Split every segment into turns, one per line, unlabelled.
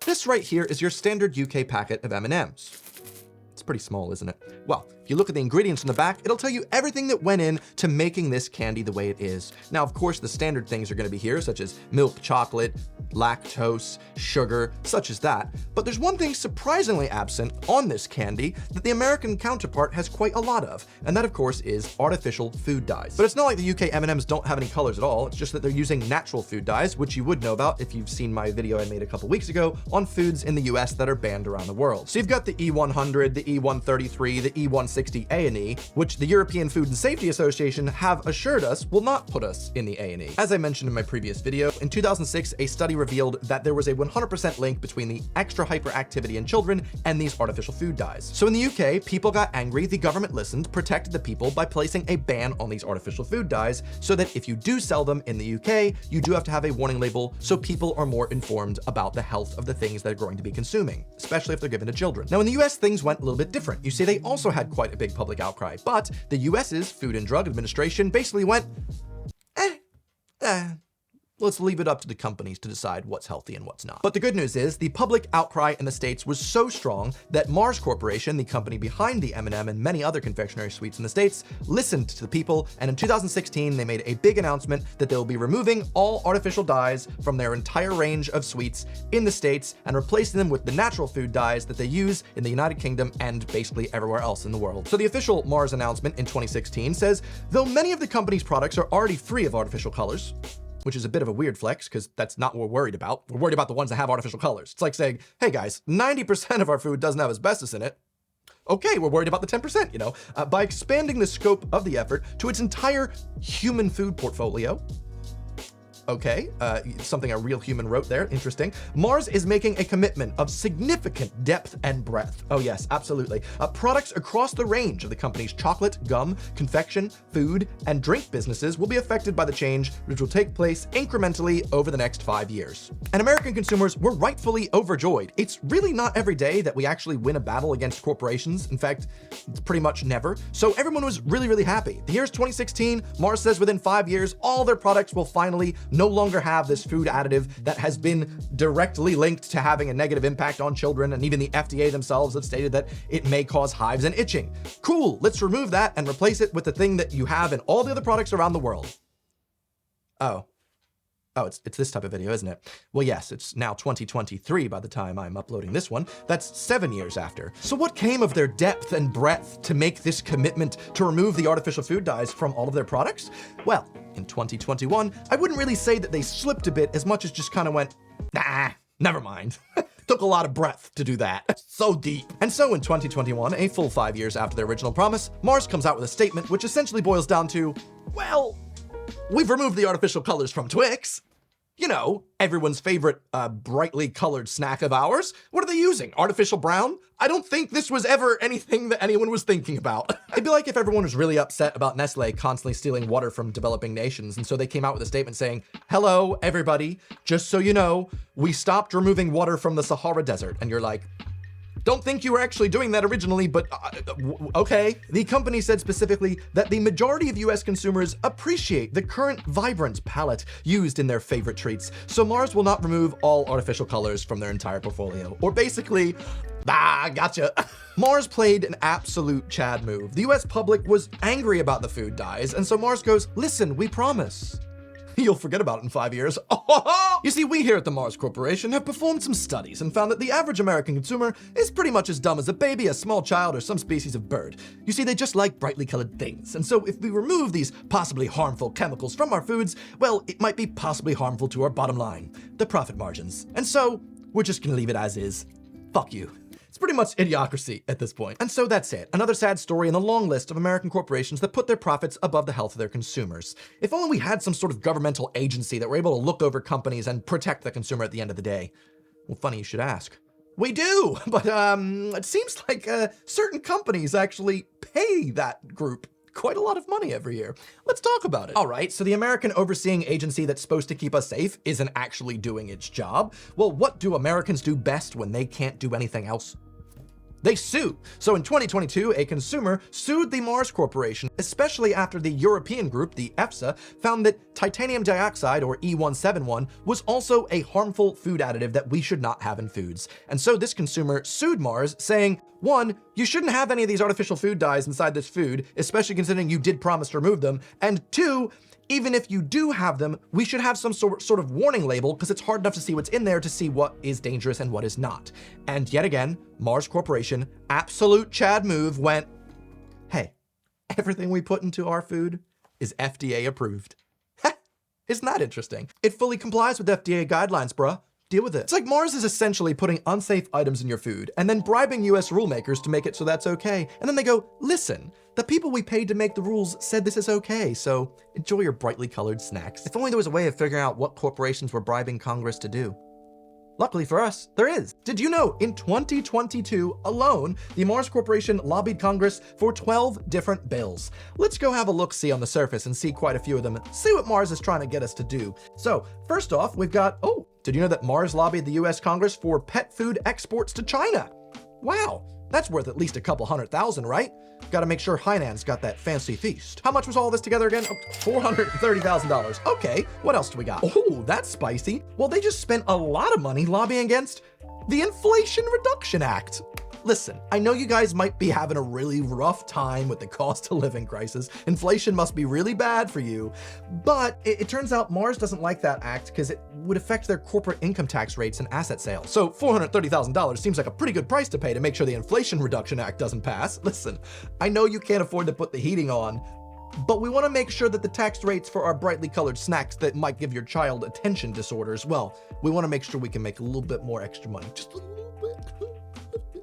This right here is your standard UK packet of M&Ms. It's pretty small, isn't it? Well, if you look at the ingredients in the back, it'll tell you everything that went in to making this candy the way it is. Now, of course, the standard things are gonna be here, such as milk chocolate, lactose, sugar, such as that. But there's one thing surprisingly absent on this candy that the American counterpart has quite a lot of, and that of course is artificial food dyes. But it's not like the UK M&Ms don't have any colors at all, it's just that they're using natural food dyes, which you would know about if you've seen my video I made a couple weeks ago on foods in the US that are banned around the world. So you've got the E100, the E133, the E160 A&E, which the European Food and Safety Association have assured us will not put us in the A&E. As I mentioned in my previous video, in 2006, a study revealed that there was a 100% link between the extra hyperactivity in children and these artificial food dyes. So in the UK, people got angry, the government listened, protected the people by placing a ban on these artificial food dyes, so that if you do sell them in the UK, you do have to have a warning label so people are more informed about the health of the things they're going to be consuming, especially if they're given to children. Now in the US, things went a little bit different. You see, they also had quite a big public outcry, but the US's Food and Drug Administration basically went, let's leave it up to the companies to decide what's healthy and what's not. But the good news is the public outcry in the States was so strong that Mars Corporation, the company behind the M&M and many other confectionery sweets in the States, listened to the people, and in 2016 they made a big announcement that they will be removing all artificial dyes from their entire range of sweets in the States and replacing them with the natural food dyes that they use in the United Kingdom and basically everywhere else in the world. So the official Mars announcement in 2016 says, though many of the company's products are already free of artificial colors, which is a bit of a weird flex because that's not what we're worried about. We're worried about the ones that have artificial colors. It's like saying, hey guys, 90% of our food doesn't have asbestos in it. Okay, we're worried about the 10%, you know? By expanding the scope of the effort to its entire human food portfolio, okay, something a real human wrote there, interesting. Mars is making a commitment of significant depth and breadth. Oh yes, absolutely. Products across the range of the company's chocolate, gum, confection, food, and drink businesses will be affected by the change, which will take place incrementally over the next 5 years. And American consumers were rightfully overjoyed. It's really not every day that we actually win a battle against corporations. In fact, it's pretty much never. So everyone was really, really happy. The year's 2016, Mars says within 5 years, all their products will finally no longer have this food additive that has been directly linked to having a negative impact on children, and even the FDA themselves have stated that it may cause hives and itching. Cool, let's remove that and replace it with the thing that you have in all the other products around the world. Oh, it's this type of video, isn't it? Well, yes, it's now 2023 by the time I'm uploading this one. That's 7 years after. So what came of their depth and breadth to make this commitment to remove the artificial food dyes from all of their products? Well, in 2021, I wouldn't really say that they slipped a bit as much as just kind of went, nah, never mind. Took a lot of breath to do that. So deep. And so in 2021, a full 5 years after their original promise, Mars comes out with a statement which essentially boils down to, well, we've removed the artificial colors from Twix. You know, everyone's favorite brightly colored snack of ours. What are they using? Artificial brown? I don't think this was ever anything that anyone was thinking about. It'd be like if everyone was really upset about Nestle constantly stealing water from developing nations, and so they came out with a statement saying, hello, everybody, just so you know, we stopped removing water from the Sahara Desert. And you're like, don't think you were actually doing that originally, but okay. The company said specifically that the majority of US consumers appreciate the current vibrant palette used in their favorite treats, so Mars will not remove all artificial colors from their entire portfolio. Or basically, gotcha. Mars played an absolute Chad move. The US public was angry about the food dyes, and so Mars goes, listen, we promise. You'll forget about it in 5 years. You see, we here at the Mars Corporation have performed some studies and found that the average American consumer is pretty much as dumb as a baby, a small child, or some species of bird. You see, they just like brightly colored things. And so if we remove these possibly harmful chemicals from our foods, well, it might be possibly harmful to our bottom line, the profit margins. And so we're just gonna leave it as is. Fuck you. It's pretty much idiocracy at this point. And so that's it. Another sad story in the long list of American corporations that put their profits above the health of their consumers. If only we had some sort of governmental agency that were able to look over companies and protect the consumer at the end of the day. Well, funny you should ask. We do, but it seems like certain companies actually pay that group quite a lot of money every year. Let's talk about it. All right, so the American overseeing agency that's supposed to keep us safe isn't actually doing its job. Well, what do Americans do best when they can't do anything else? They sue. So in 2022, a consumer sued the Mars Corporation, especially after the European group, the EFSA, found that titanium dioxide, or E171, was also a harmful food additive that we should not have in foods. And so this consumer sued Mars, saying, one, you shouldn't have any of these artificial food dyes inside this food, especially considering you did promise to remove them, and two, even if you do have them, we should have some sort of warning label because it's hard enough to see what's in there to see what is dangerous and what is not. And yet again, Mars Corporation, absolute Chad move, went, hey, everything we put into our food is FDA approved. Isn't that interesting? It fully complies with FDA guidelines, bruh. Deal with it. It's like Mars is essentially putting unsafe items in your food and then bribing US rule makers to make it so that's okay. And then they go, listen, the people we paid to make the rules said this is okay, so enjoy your brightly colored snacks. If only there was a way of figuring out what corporations were bribing Congress to do. Luckily for us, there is. Did you know in 2022 alone, the Mars Corporation lobbied Congress for 12 different bills? Let's go have a look-see on the surface and see quite a few of them, see what Mars is trying to get us to do. So first off, we've got, did you know that Mars lobbied the US Congress for pet food exports to China? Wow, that's worth at least a couple $100,000, right? Gotta make sure Hainan's got that fancy feast. How much was all this together again? $430,000. Okay, what else do we got? Oh, that's spicy. Well, they just spent a lot of money lobbying against the Inflation Reduction Act. Listen, I know you guys might be having a really rough time with the cost of living crisis. Inflation must be really bad for you. But it turns out Mars doesn't like that act because it would affect their corporate income tax rates and asset sales. So $430,000 seems like a pretty good price to pay to make sure the Inflation Reduction Act doesn't pass. Listen, I know you can't afford to put the heating on, but we want to make sure that the tax rates for our brightly colored snacks that might give your child attention disorders, well, we want to make sure we can make a little bit more extra money. Just a little bit.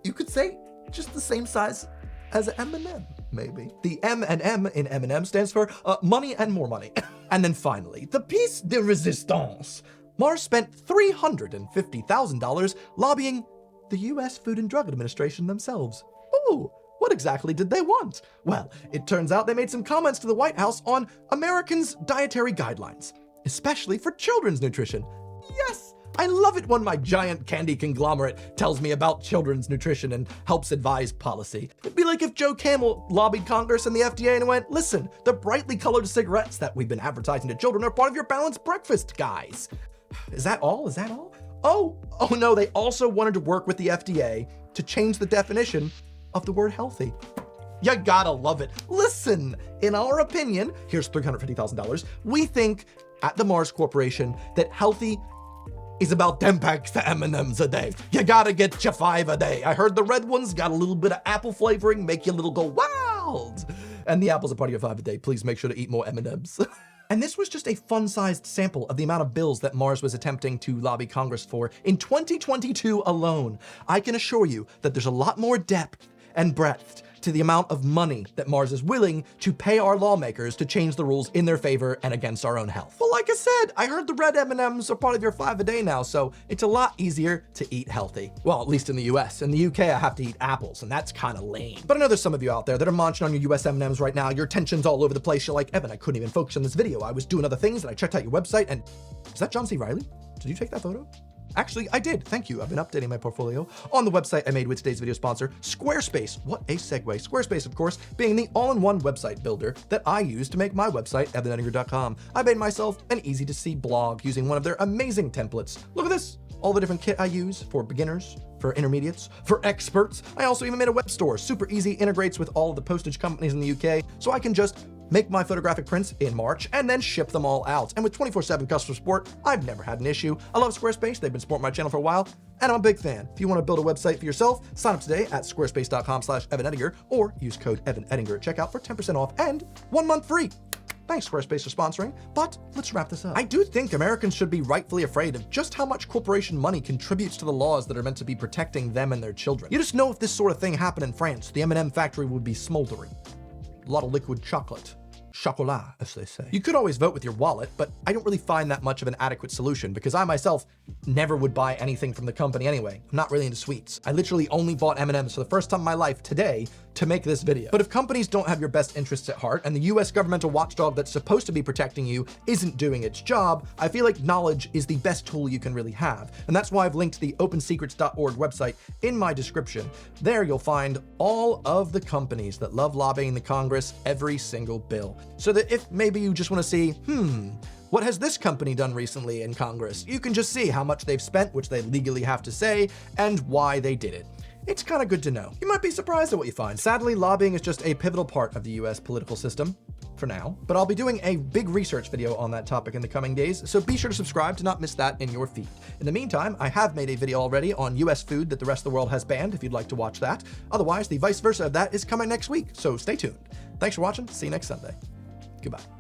You could say just the same size as an M&M, maybe. The M&M in M&M stands for money and more money. And then finally, the piece de resistance. Mars spent $350,000 lobbying the US Food and Drug Administration themselves. Ooh, what exactly did they want? Well, it turns out they made some comments to the White House on Americans' dietary guidelines, especially for children's nutrition. Yes! I love it when my giant candy conglomerate tells me about children's nutrition and helps advise policy. It'd be like if Joe Camel lobbied Congress and the FDA and went, listen, the brightly colored cigarettes that we've been advertising to children are part of your balanced breakfast, guys. Is that all? Is that all? Oh no, they also wanted to work with the FDA to change the definition of the word healthy. You gotta love it. Listen, in our opinion, here's $350,000, we think at the Mars Corporation that healthy is about 10 packs of M&Ms a day. You gotta get you 5 a day. I heard the red ones got a little bit of apple flavoring, make you a little go wild. And the apples are part of your 5 a day. Please make sure to eat more M&Ms. And this was just a fun-sized sample of the amount of bills that Mars was attempting to lobby Congress for in 2022 alone. I can assure you that there's a lot more depth and breadth to the amount of money that Mars is willing to pay our lawmakers to change the rules in their favor and against our own health. But like I said, I heard the red M&Ms are part of your 5 a day now, so it's a lot easier to eat healthy. Well, at least in the US. In the UK, I have to eat apples, and that's kind of lame. But I know there's some of you out there that are munching on your US M&Ms right now. Your attention's all over the place. You're like, Evan, I couldn't even focus on this video. I was doing other things, and I checked out your website, and is that John C. Reilly? Did you take that photo? Actually, I did. Thank you. I've been updating my portfolio on the website I made with today's video sponsor, Squarespace. What a segue. Squarespace, of course, being the all-in-one website builder that I use to make my website, evanedinger.com. I made myself an easy-to-see blog using one of their amazing templates. Look at this. All the different kit I use for beginners, for intermediates, for experts. I also even made a web store. Super easy, integrates with all of the postage companies in the UK, so I can just make my photographic prints in March and then ship them all out. And with 24/7 customer support, I've never had an issue. I love Squarespace. They've been supporting my channel for a while, and I'm a big fan. If you want to build a website for yourself, sign up today at squarespace.com/EvanEdinger or use code EvanEdinger at checkout for 10% off and 1 month free. Thanks, Squarespace, for sponsoring, but let's wrap this up. I do think Americans should be rightfully afraid of just how much corporation money contributes to the laws that are meant to be protecting them and their children. You just know if this sort of thing happened in France, the M&M factory would be smoldering. A lot of liquid chocolate. Chocolat, as they say. You could always vote with your wallet, but I don't really find that much of an adequate solution because I myself never would buy anything from the company anyway. I'm not really into sweets. I literally only bought M&Ms for the first time in my life today to make this video. But if companies don't have your best interests at heart and the US governmental watchdog that's supposed to be protecting you isn't doing its job, I feel like knowledge is the best tool you can really have. And that's why I've linked the opensecrets.org website in my description. There you'll find all of the companies that love lobbying the Congress every single bill. So that if maybe you just want to see, what has this company done recently in Congress? You can just see how much they've spent, which they legally have to say, and why they did it. It's kind of good to know. You might be surprised at what you find. Sadly, lobbying is just a pivotal part of the US political system, for now, but I'll be doing a big research video on that topic in the coming days, so be sure to subscribe to not miss that in your feed. In the meantime, I have made a video already on US food that the rest of the world has banned, if you'd like to watch that. Otherwise, the vice versa of that is coming next week, so stay tuned. Thanks for watching, see you next Sunday. Goodbye.